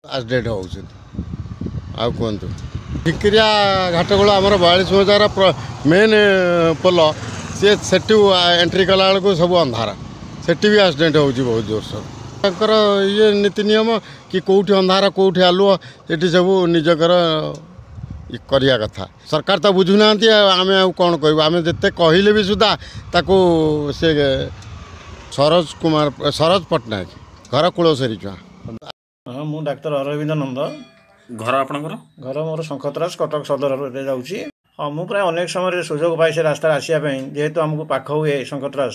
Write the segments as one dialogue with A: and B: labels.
A: Oxidant हो कहतु ठिकिया घाटगोल आम 42,000 मेन पोल सी से एंट्री कला बेलू सब अंधार से भी आक्सीडेंट हो बहुत जोरसोर ये नीति नियम कि कौटी अंधार कौटी आलुओ ये सब निजकर करिया कथा सरकार तो बुझुना आम कौन कहूँ आम जिते कहले भी सुधा ताको से सरोज पट्टनायक घर कुलसरी चुआ।
B: हाँ मु डाक्तर अरविंद नंद
C: घर आपणकर
B: घर मोर शंखतराज कटक सदर जाऊँगी। हाँ मु प्राय अनेक समय सुजोग पाए से रास्ता आसवाई जेहेतु आमको पाख हुए शंखतराज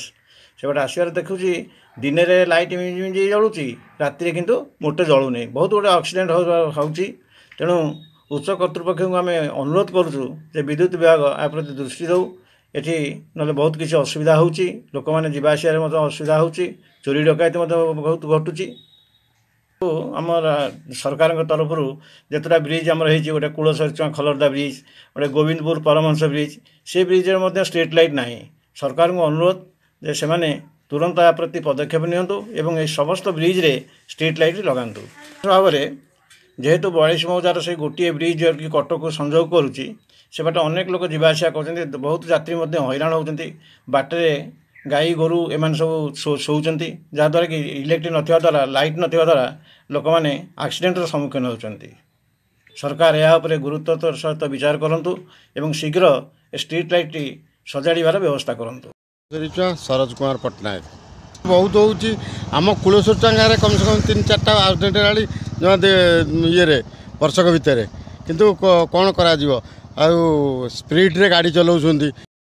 B: से बाटे आसबार देखुची दिन में लाइट मिजी जलुची राति किंतु मोटे जलूनी बहुत गुटे एक्सीडेंट होची तेणु उच्च कर्तृपक्ष को आम अनुरोध करुचु जे विद्युत विभाग आ प्रति दृष्टि दौ एटी ना बहुत किसी असुविधा होची लोक मैंने जीवा आसबार असुविधा होची चोरी डकैती बहुत घटुची। आम सरकार तरफ जितना ब्रिज आमर हो गोटे कुलसरी खलरदा ब्रिज गोटे गोविंदपुर परमहंस ब्रिज से ब्रिज स्ट्रीट लाइट ना सरकार को अनुरोध जे से माने तुरंत या प्रति पदक्षेप नियंतु एवं ये समस्त ब्रिज रे स्ट्रीट लाइट लगातु भाव में जेहेतु 42,000 से गोटे ब्रिज कि कटक को संजोग करुच्ची से बाटे अनेक लोक जावासा कर बहुत यात्री हैरान होती बाटे गाई गोरु एम सब शोचती जहाँद्वारा कि इलेक्ट्रिक ना द्वारा लाइट ना द्वारा लोक मैंने आक्सीडेंटर सम्मुखीन होती सरकार या गुरुत्व सहित विचार करूँ एवं शीघ्र स्ट्रीट लाइट सजाड़ार व्यवस्था करूँ।
A: सरोज कुमार पट्टनायक बहुत होम कुलसर टांगार कम से कम 3-4टा आक्सीडेंट ये वर्षक भितर किंतु कौन करा स्पीड रे गाड़ी चलाउछंती।